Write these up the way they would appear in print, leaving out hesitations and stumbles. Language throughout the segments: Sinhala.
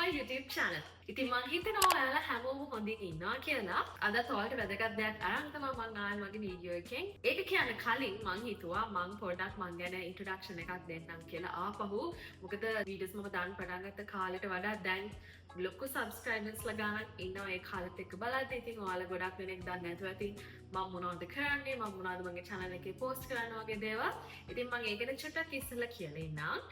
my YouTube channel. ඉතින් මං හිතනවා ඔයාලා හැමෝම හොඳින් ඉන්නවා කියලා. අදත් ඔයාලට වැදගත් දෙයක් අරන් තමයි මං ආවේ මගේ වීඩියෝ එකෙන්. ඒක කියන්න කලින් මං හිතුවා මං පොඩ්ඩක් මං ගැන ඉන්ට්‍රොඩක්ෂන් එකක් දෙන්නම් කියලා. ආපහු මොකද වීඩියෝස් මම දාන්න පටන් ගත්ත කාලෙට වඩා දැන් ලොකු සබස්ක්‍රයිබර්ස්ලා ගානක් ඉන්නවා ඒ කාලෙත් එක්ක බලද්දි. ඉතින් ඔයාලා ගොඩක් දෙනෙක් දන්නේ නැතුව ඇති මම මොනවද කරන්නේ මම මොනවද මගේ channel එකේ post කරන්න වගේ දේවල්. ඉතින් මං ඒක ගැන චුට්ටක් ඉස්සෙල්ලා කියලා ඉන්නම්.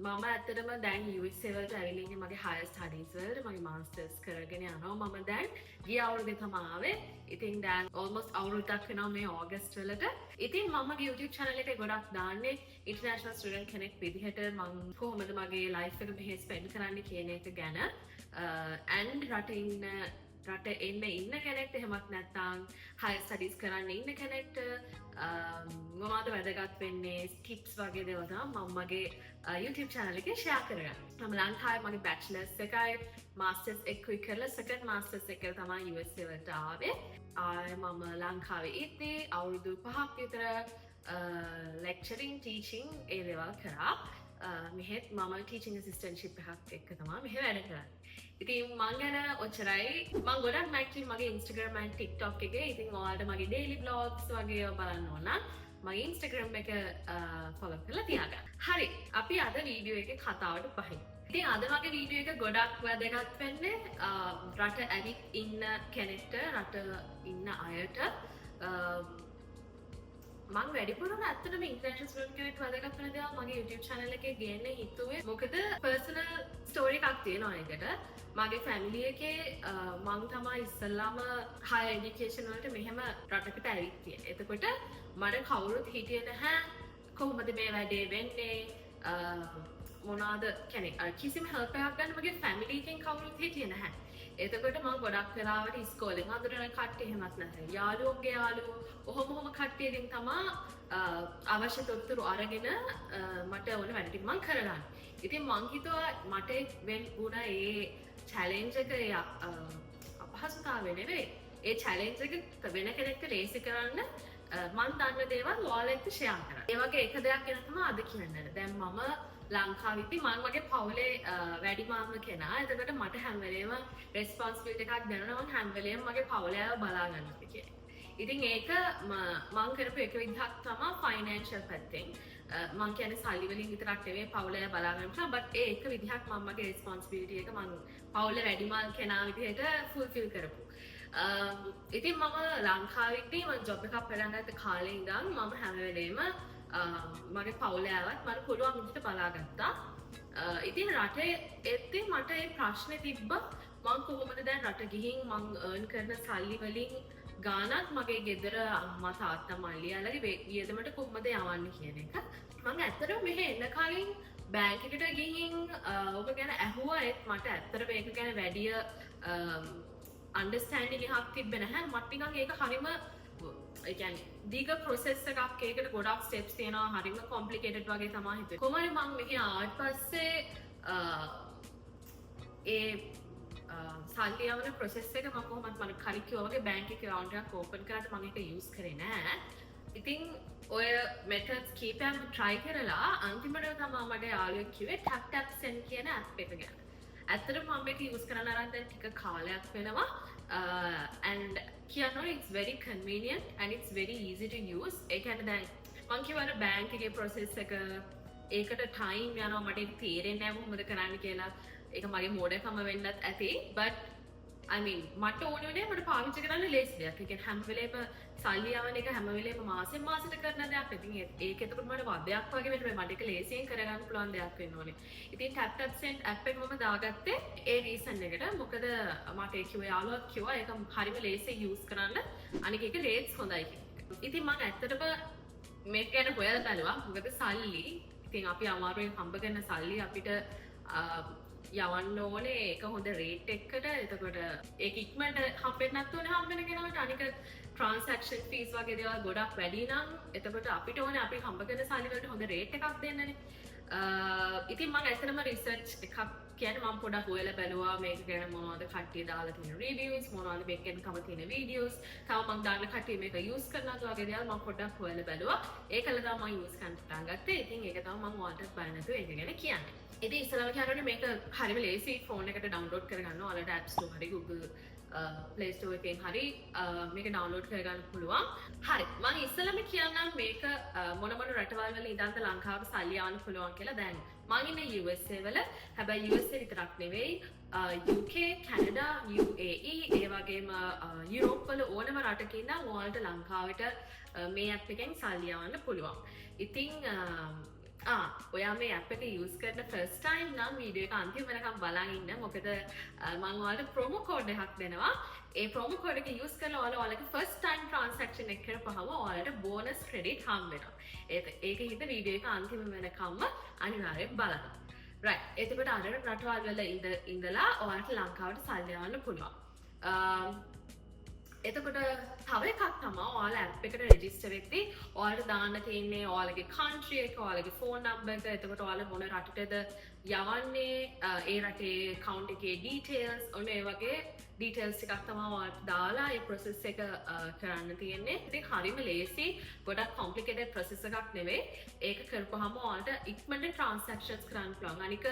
මම ඇත්තටම දැන් USA වලට ඇවිල්ලා ඉන්නේ මගේ higher studies වලට මගේ masters කරගෙන යනවා මම දැන් ගිය අවුරුද්දේ තමයි ආවේ. ඉතින් දැන් almost අවුරුද්දක් වෙනවා මේ August වලට. ඉතින් මම මගේ YouTube channel එකේ ගොඩක් දාන්නේ international student කෙනෙක් විදිහට මම කොහොමද මගේ life එක මෙහෙ spend කරන්නේ කියන එක ගැන and රට ඉන්න කෙනෙක්ට එහෙමත් නැත්නම් higher studies කරන්න ඉන්න කෙනෙක්ට මොනවද වැදගත් වෙන්නේ tips වගේ දේවල් තමයි මම මගේ YouTube channel එකේ share කරගන්නේ. මම ලංකාවේ මගේ bachelor's එකයි masters එකයි කරලා second masters එක තමයි USA වලට ආවේ. මම ලංකාවේ ඉද්දී අවුරුදු 5ක් විතර lecturing teaching ඒ දේවල් කරා. මෙහෙත් මම ටීචිං ඇසිස්ටන්ට්ෂිප් එකක් එක්ක තමයි මෙහෙ වැඩ කරන්නේ. ඉතින් මං ගැන ඔච්චරයි. මං ගොඩක් ඇක්ටිව් මගේ Instagram and TikTok එකේ. ඉතින් ඔයාලට මගේ daily vlogs වගේ ඒවා බලන්න ඕන නම් මගේ Instagram එක follow කරලා තියාගන්න. හරි. අපි අද වීඩියෝ එකේ කතාවට පහින්. ඉතින් අද මගේ වීඩියෝ එක ගොඩක් වැදගත් වෙන්නේ රට ඇවිත් ඉන්න කෙනෙක්ට, රට ඉන්න අයට මං වැඩිපුරම ඇත්තටම ඉන්ටර්නැෂනල් ස්ටුඩන්ට් කෙනෙක් වැදගත් වෙන දේවල් මගේ YouTube channel එකේ ගේන්න හිතුවේ. මොකද පර්සනල් ස්ටෝරි එකක් තියෙනවා ඒකට. මගේ ෆැමිලි එකේ මං තමයි ඉස්සල්ලාම higher education වලට මෙහෙම රටකට ඇවිත් තියෙන්නේ. එතකොට මට කවුරුත් හිටියේ නැහැ කොහොමද මේ වැඩේ වෙන්නේ මොනවාද කියන්නේ කිසිම help එකක් ගන්න මගේ ෆැමිලි එකෙන් කවුරුත් හිටියේ නැහැ. එතකොට මම ගොඩක් වෙලාවට ඉස්කෝලෙන් අඳුරන කට්ටිය එහෙමත් නැහැ. යාළුවෝගේ යාළුවෝ ඔහොම කට්ටියකින් තමයි අවශ්‍ය තොරතුරු අරගෙන මට ඕන වැඩ ටික මම කරගන්න. ඉතින් මං හිතුවා මට වෙන් වුණ ඒ challenge එක අපහසුතාවය නෙවෙයි. ඒ challenge එක වෙන කෙනෙක්ට ලේසි කරන්න මං දන්න දේවල් ඔයාලා එක්ක share කරන්න. ඒ වගේ එක දෙයක් ගැන තමයි අද කියන්න. දැන් මම ලංකාවිති මං වගේ පවුලේ වැඩිමාම කෙනා. එතකොට මට හැම වෙලේම responsibility එකක් දැනෙනවා. මං හැම වෙලේම මගේ පවුලේ අය බලා ගන්න ඕනේ කියලා. ඉතින් ඒක මං කරපු එක විදිහක් තමයි financial පැත්තෙන්. මං කියන්නේ සල්ලි වලින් විතරක් නෙවෙයි පවුලේ අය බලා ගන්න පුළුවන්. but ඒ එක විදිහක් මම මගේ responsibility එක මං පවුලේ වැඩිමාල් කෙනා විදිහට fulfill කරපු. ඉතින් මම ලංකාවිදී මං ජොබ් එකක් පටන් ගත්ත කාලේ ඉඳන් මම හැම වෙලේම මගේ පවුලේ අයවත් මට පුළුවන් විදිහට බලාගත්තා. ඉතින් රටේ එද්දී මට මේ ප්‍රශ්නේ තිබ්බා මං කොහොමද දැන් රට ගිහින් මං earn කරන සල්ලි වලින් ගානක් මගේ ගෙදර අම්මා තාත්තා මල්ලියාලගේ වියදමට කොහොමද යවන්නේ කියන එක. මං ඇත්තටම මෙහෙ එන්න කලින් බැංක් එකට ගිහින් ඔබ ගැන ඇහුවා ඒත් මට ඇත්තටම මේක ගැන වැඩි අන්ඩර්ස්ටෑන්ඩින් එකක් තිබ්බේ නැහැ. මට නිකන් ඒක හරිම ඒ කියන්නේ දීග process එකක් ඒකට ගොඩක් steps තියෙනවා හරිම complicated වගේ තමයි හිතුවේ. කොහොමද මම මෙහි ආවට පස්සේ ඒ සල්ලි යවන process එක මම කොහොමද මම කලින් කිව්වා වගේ bank account එකක් open කරාට මම ඒක use කරේ නෑ. ඉතින් ඔය methods කීපයක් try කරලා අන්තිමට තමයි මට යාළුවෙක් කිව්වේ tap send කියන app එක ගැන. ඇත්තටම මම මේක use කරන්න අරන් දැන් ටික කාලයක් වෙනවා. And කියනවා it's very convenient and it's very easy to use. ඒ කියන්නේ දැන් මං කියවන බැංක් එකේ process එක ඒකට time යනවා මට ඒක තේරෙන්නේ නැහැ කොහොමද කරන්න කියලා. ඒක මගේ මෝඩකම වෙන්නත් ඇති. but I mean මට ඕනේ වුණේ මට පාවිච්චි කරන්න ලේසි දෙයක්. ඒ කියන්නේ හැම වෙලේම සල්ලි යවන එක හැම වෙලේම මාසෙන් මාසෙට කරන දෙයක්. ඉතින් ඒක එතකොට මට වදයක් වගේ වෙන්න මට ඒක ලේසියෙන් කරගන්න පුළුවන් දෙයක් වෙන්න ඕනේ. ඉතින් tap send app එක මම දාගත්තේ ඒ reason එකට. මොකද මට ඒ කිව්ව යාළුවා කිව්වා ඒක හරිම ලේසියෙන් use කරන්න. අනික ඒක rates හොඳයි කියලා. ඉතින් මම ඇත්තටම මේක ගැන හොයලා බලුවා. මොකද සල්ලි ඉතින් අපි අමාරුවෙන් හම්බ කරන සල්ලි අපිට යවන්න ඕනේ ඒක හොඳ රේට් එකකට. එතකොට ඒක ඉක්මනට හම්බෙන්නේ නැත්නම් හම්බෙන කෙනාට අනික transaction fees වගේ දේවල් ගොඩක් වැඩි නම් එතකොට අපිට ඕනේ අපි හම්බ කරන සල්ලි වලට හොඳ රේට් එකක් දෙන්නනේ. ඉතින් මම ඇත්තටම රිසර්ච් එකක් කියන්නේ මම පොඩක් හොයලා බැලුවා මේක ගැන මොනවද කට්ටිය දාලා තියෙන රිවිව්ස් මොනවද මේකෙන් කම තියෙන වීඩියෝස් තව මම දාන්න කට්ටිය මේක යූස් කරනවද වගේ දේවල් මම පොඩක් හොයලා බැලුවා ඒකල තමයි මම යූස් කරන්න පටන් ගත්තේ ඉතින් ඒක තමයි මම ඔයාලට බය නැතුව ඒක ගැන කියන්නේ ඉතින් ඉස්සෙල්ලාම කියනවනේ මේක හරිම ලේසි ෆෝන් එකට ඩවුන්ලෝඩ් කරගන්න ඔයාලට App Store හරි Google Play Store එකෙන් හරි මේක ඩවුන්ලෝඩ් කරගන්න පුළුවන්. හරි. මම ඉස්සෙල්ලාම කියන්නම් මේක මොන මොන රටවල් වල ඉඳන්ද ලංකාවට සල්ලි යවන්න පුළුවන් කියලා දැන්. මම ඉන්නේ USA වල. හැබැයි USA විතරක් නෙවෙයි UK, Canada, UAE ඒ වගේම යුරෝප් වල ඕනම රටක ඉඳන් ඔයාලට ලංකාවට මේ app එකෙන් සල්ලි යවන්න පුළුවන්. ඉතින් ඔයා මේ app එක use කරන first time නම් වීඩියෝ එක අන්තිම වෙනකම් බලන් ඉන්න. මොකද මම ඔයාලට promo code එකක් දෙනවා. ඒ promo code එක use කරලා ඔයාලගේ first time transaction එක කරපුවම ඔයාලට bonus credit හම්බ වෙනවා. ඒක හිත වීඩියෝ එක අන්තිම වෙනකම්ම අනිවාර්යෙන් බලන්න. right. එතකොට අර රටවල් වල ඉඳලා ඔයාලට ලංකාවට සල්ලි යවන්න පුළුවන්. එතකොට තව එකක් තමයි ඔයාලා app එකට register වෙද්දී ඔයාලට දාන්න තියෙන්නේ ඔයාලගේ country එක, ඔයාලගේ phone number එක, එතකොට ඔයාලා මොන රටටද යවන්නේ, ඒ රටේ account එකේ details, ඔන්න ඒ වගේ details ටිකක් තමයි ඔයාලට දාලා ඒ process එක කරන්න තියෙන්නේ. ඉතින් හරිම ලේසි, ගොඩක් complicated process එකක් නෙවෙයි. ඒක කරපුවාම ඔයාලට ඉක්මනට transactions කරන්න පුළුවන්. අනික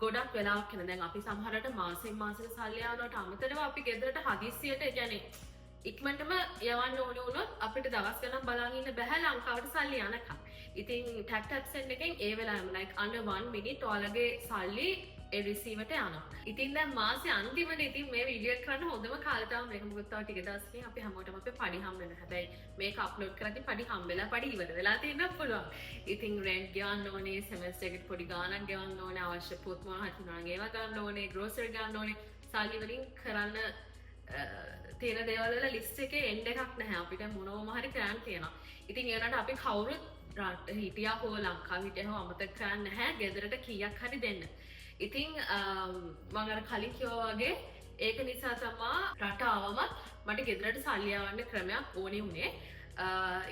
ගොඩක් වෙලාවක් වෙන දැන් අපි සමහරට මාසෙන් මාසෙට සල්ලි යවනවට අමතරව අපි ගෙදරට හදිස්සියට ඒ කියන්නේ ඉක්මනටම යවන්න ඕන වුණොත් අපිට දවස් ගණන් බලන් ඉන්න බෑ ලංකාවට සල්ලි යනකම්. ඉතින් tap send එකෙන් ඒ වෙලාවෙම like under 1 minute ඔයාලගේ සල්ලි ඒ receiver ට යනවා. ඉතින් දැන් මාසේ අන්තිමනේ ඉතින් මේ වීඩියෝ එක කරන්න හොඳම කාලය තමයි මේක. මොකද තව ටික දවසකින් අපි හැමෝටම අපේ පඩි හම්බ වෙනවා. හැබැයි මේක අප්ලෝඩ් කරද්දී පඩි හම්බෙලා පඩි ඉවර වෙලා තියෙන්න පුළුවන්. ඉතින් rent ගෙවන්න ඕනේ, semester එකට පොඩි ගාණක් ගෙවන්න ඕනේ, අවශ්‍ය පොත් මොනවා හරි තියෙනවා නම් ඒවා ගන්න ඕනේ, grocery ගන්න ඕනේ. සල්ලි වලින් කරන්න තියෙන දේවල් වල ලිස්ට් එකේ එන්ඩ් එකක් නැහැ. අපිට මොනවම හරි කරන්න තියෙනවා. ඉතින් ඒනට අපි කවුරුත් රට හිටියා හෝ ලංකාව හිටියා හෝ අමතක කරන්නේ නැහැ. ගෙදරට කීයක් හරි දෙන්න. ඉතින් මම අර කලින් කිව්වා වගේ ඒක නිසා තමයි රට ආවමත් මට ගෙදරට සල්ලි යවන්න ක්‍රමයක් ඕනේ උනේ.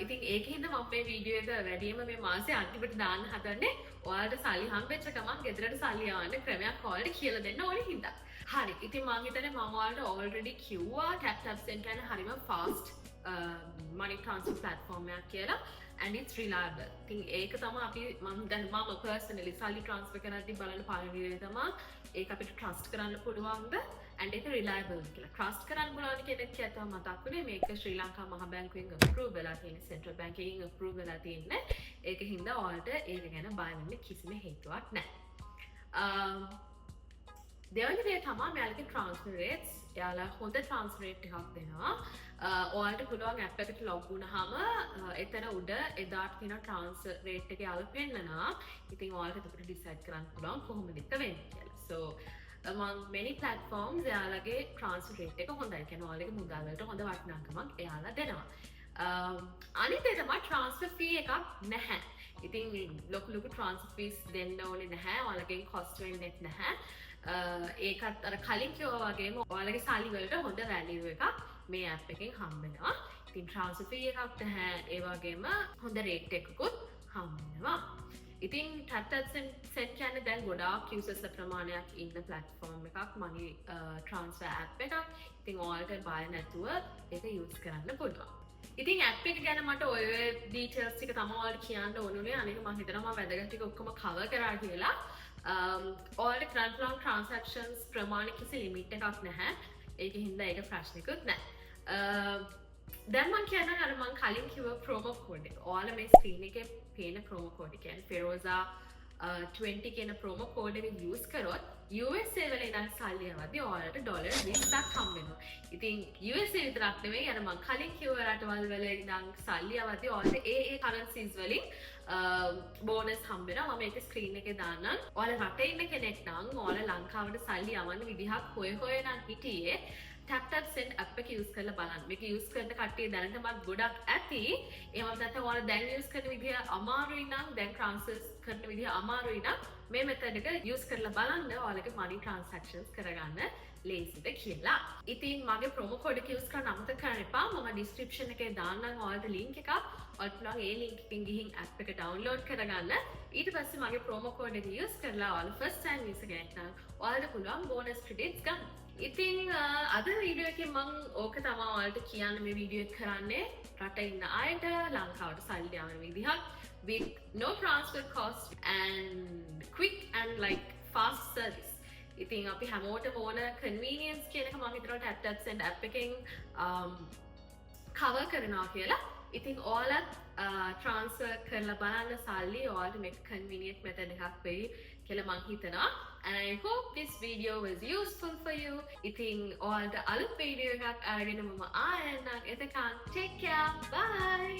ඉතින් ඒකින්ද මම මේ වීඩියෝ එක වැඩිම මේ මාසේ අන්තිමට දාන්න හදන්නේ. ඔයාලට සල්ලි හම්බෙච්ච ගමන් ගෙදරට සල්ලි යවන්න ක්‍රමයක් ඔයාලට කියලා දෙන්න ඕනේ හින්දා. හරි. ඉතින් මම හිතන්නේ මම ඔයාලට already කිව්වා tap send කියන්නේ හරිම fast money transfer platform එකක් කියලා and it's reliable. ඉතින් ඒක තමයි අපි මම personally සල්ලි transfer කරද්දී බලන පළවෙනි දේ තමයි ඒක අපිට trust කරන්න පුළුවන්ද and ඒක reliable කියලා. trust කරන්න පුළුවන් කෙනෙක් කියතම මතක් වුණේ මේක ශ්‍රී ලංකා මහ බැංකුවෙන් approve වෙලා තියෙන central bank එකෙන් approve වෙලා තියෙන්නේ. ඒක හින්දා ඔයාලට ඒක ගැන බය වෙන්න කිසිම හේතුවක් නැහැ. දෙවැනි දේ තමයි මෙයාලගේ transfer rates. එයාලා හොඳ transfer rate එකක් දෙනවා. ඔයාලට පුළුවන් app එකට log වුණාම එතන උඩ එදාට තියෙන transfer rate එක යාලා පෙන්නනවා. ඉතින් ඔයාලට එතකොට decide කරන්න පුළුවන් කොහොමද ඒක වෙන්නේ කියලා. So among many platforms එයාලගේ transfer rate එක හොඳයි. කියන්නේ ඔයාලගේ මුදල් වලට හොඳ වටිනාකමක් එයාලා දෙනවා. අනිත් එක තමයි transfer fee එකක් නැහැ. ඉතින් ලොකු transfer fees දෙන්න ඕනේ නැහැ. ඔයාලගෙන් cost වෙන්නේ නැහැ. ඒකත් අර කලින් කිව්වා වගේම ඔයාලගේ සල්ලි වලට හොඳ value එකක් මේ app එකෙන් හම්බ වෙනවා. ඉතින් transfer fee එකක් නැහැ. ඒ වගේම හොඳ rate එකකුත් හම්බ වෙනවා. ඉතින් tap send කියන්නේ දැන් ගොඩාක් users ප්‍රමාණයක් ඉන්න platform එකක්, money transfer app එකක්. ඉතින් ඔයාලට බය නැතුව ඒක use කරන්න පුළුවන්. ඉතින් app එක ගැන මට ඔය details ටික තමයි ඔයාලට කියන්න ඕනුනේ. අනික මම හිතනවා මම වැදගත් ටික ඔක්කොම cover කරා කියලා. ඔයාලට කරන්න පුළුවන් transactions ප්‍රමාණය කිසි limit එකක් නැහැ. ඒකෙන් හින්දා ඒක ප්‍රශ්නකුත් නැහැ. දැන් මම කියන්නම් අර මම කලින් කිව්ව promo code එක. ඔයාලා මේ screen එකේ පේන promo code එක කියන්නේ Feroza 20 කියන promo code එක use කරොත් USA වල ඉඳන් සල්ලි යවද්දී ඔයාලට $20ක් හම්බ වෙනවා. ඉතින් USA විතරක් නෙවෙයි අර මම කලින් කිව්ව රටවල් වල ඉඳන් සල්ලි යවද්දී ඔයාලට ඒ currencies වලින් බෝනස් හම්බ වෙනවා. මම ඒක ස්ක්‍රීන් එකේ දාන්නම්. ඔයාලා රටේ ඉන්න කෙනෙක් නම් ඔයාලා ලංකාවට සල්ලි යවන්න විදිහක් හොය නම් හිටියේ tap send app එක use කරලා බලන්න. මේක use කරන කට්ටිය දැනටමත් ගොඩක් ඇති. එහෙම නැත්නම් ඔයාලා දැන් use කරන විදිහ අමාරුයි නම් දැන් transfers කරන විදිහ අමාරුයි නම් මේ මෙතඩ් එක යූස් කරලා බලන්න ඔයාලගේ money transactions කරගන්න ලේසිද කියලා. ඉතින් මගේ ප්‍රොමෝ කෝඩ් එක යූස් කරන්න අමතක කරන්න එපා. මම description එකේ දාන්නම් ඔයාලට link එකක්. ඔයාලට පුළුවන් ඒ link එකෙන් ගිහින් app එක download කරගන්න. ඊට පස්සේ මගේ ප්‍රොමෝ කෝඩ් එක යූස් කරලා ඔයාලා first time user කෙනෙක් නම් ඔයාලට පුළුවන් bonus credits ගන්න. ඉතින් අද වීඩියෝ එකෙන් මම ඕක තමයි ඔයාලට කියන්න මේ වීඩියෝ එක කරන්නේ. රට ඉන්න අයට ලංකාවට සල්ලි යවන විදිහක් with no transfer cost and quick and like fast service. ඉතින් අපි හැමෝටම ඕන convenience කියන එක මම හිතනවා tap send app එකෙන් cover කරනවා කියලා. ඉතින් ඔයාලත් transfer කරලා බලන්න සල්ලි ඔයාලට මේක convenient method එකක් වෙයි කියලා මම හිතනවා. And I hope this video was useful for you. ඉතින් ඔයාලට අලුත් වීඩියෝ එකක් අරගෙන මම ආයෙත් එතකන් take care. Bye.